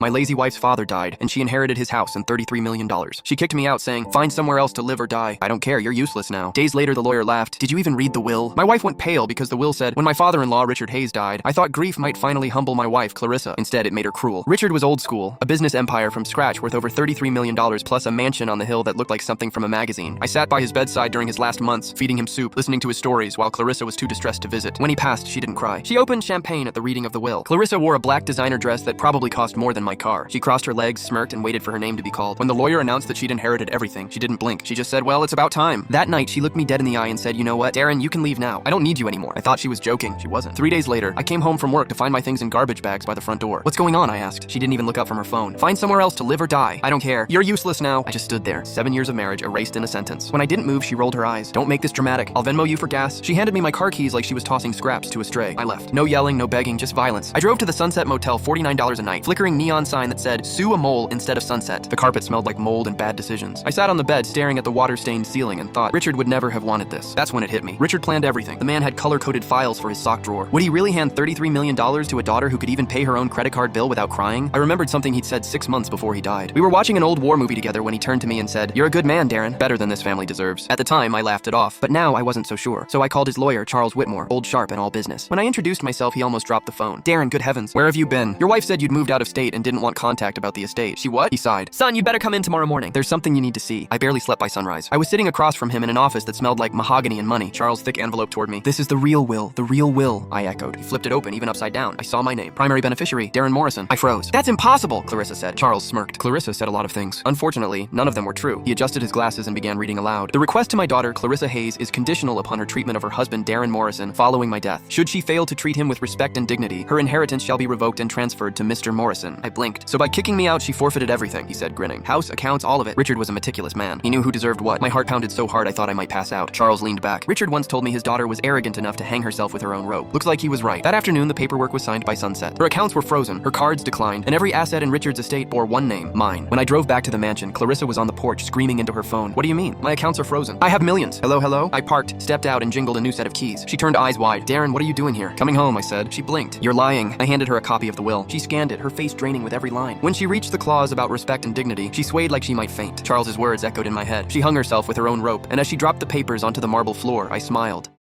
My lazy wife's father died, and she inherited his house and $33 million. She kicked me out saying, find somewhere else to live or die. I don't care, you're useless now. Days later, the lawyer laughed. Did you even read the will? My wife went pale because the will said, when my father-in-law, Richard Hayes, died, I thought grief might finally humble my wife, Clarissa. Instead, it made her cruel. Richard was old school, a business empire from scratch worth over $33 million plus a mansion on the hill that looked like something from a magazine. I sat by his bedside during his last months, feeding him soup, listening to his stories, while Clarissa was too distressed to visit. When he passed, she didn't cry. She opened champagne at the reading of the will. Clarissa wore a black designer dress that probably cost more than my car. She crossed her legs, smirked, and waited for her name to be called. When the lawyer announced that she'd inherited everything, she didn't blink. She just said, well, it's about time. That night, she looked me dead in the eye and said, you know what, Darren, you can leave now. I don't need you anymore. I thought she was joking. She wasn't. 3 days later, I came home from work to find my things in garbage bags by the front door. What's going on? I asked. She didn't even look up from her phone. Find somewhere else to live or die. I don't care. You're useless now. I just stood there. 7 years of marriage erased in a sentence. When I didn't move, she rolled her eyes. Don't make this dramatic. I'll Venmo you for gas. She handed me my car keys like she was tossing scraps to a stray. I left. No yelling, no begging, just violence. I drove to the Sunset Motel, $49 a night. Flickering neon sign that said, sue a mole instead of sunset. The carpet smelled like mold and bad decisions. I sat on the bed staring at the water-stained ceiling and thought, Richard would never have wanted this. That's when it hit me. Richard planned everything. The man had color-coded files for his sock drawer. Would he really hand $33 million to a daughter who could even pay her own credit card bill without crying? I remembered something he'd said 6 months before he died. We were watching an old war movie together when he turned to me and said, you're a good man, Darren. Better than this family deserves. At the time, I laughed it off, but now I wasn't so sure. So I called his lawyer, Charles Whitmore, old sharp and all business. When I introduced myself, he almost dropped the phone. Darren, good heavens, where have you been? Your wife said you'd moved out of state and didn't want contact about the estate. She what? He sighed. Son, you better come in tomorrow morning. There's something you need to see. I barely slept by sunrise. I was sitting across from him in an office that smelled like mahogany and money. Charles' thick envelope toward me. This is the real will, I echoed. He flipped it open, even upside down. I saw my name. Primary beneficiary, Darren Morrison. I froze. That's impossible, Clarissa said. Charles smirked. Clarissa said a lot of things. Unfortunately, none of them were true. He adjusted his glasses and began reading aloud. The request to my daughter, Clarissa Hayes, is conditional upon her treatment of her husband, Darren Morrison, following my death. Should she fail to treat him with respect and dignity, her inheritance shall be revoked and transferred to Mr. Morrison. I blinked. So by kicking me out, she forfeited everything, he said, grinning. House, accounts, all of it. Richard was a meticulous man. He knew who deserved what. My heart pounded so hard I thought I might pass out. Charles leaned back. Richard once told me his daughter was arrogant enough to hang herself with her own rope. Looks like he was right. That afternoon, the paperwork was signed by sunset. Her accounts were frozen, her cards declined, and every asset in Richard's estate bore one name, mine. When I drove back to the mansion, Clarissa was on the porch screaming into her phone. What do you mean? My accounts are frozen. I have millions. Hello, hello? I parked, stepped out, and jingled a new set of keys. She turned eyes wide. Darren, what are you doing here? Coming home, I said. She blinked. You're lying. I handed her a copy of the will. She scanned it, her face draining with every line. When she reached the clause about respect and dignity, she swayed like she might faint. Charles's words echoed in my head. She hung herself with her own rope, and as she dropped the papers onto the marble floor, I smiled.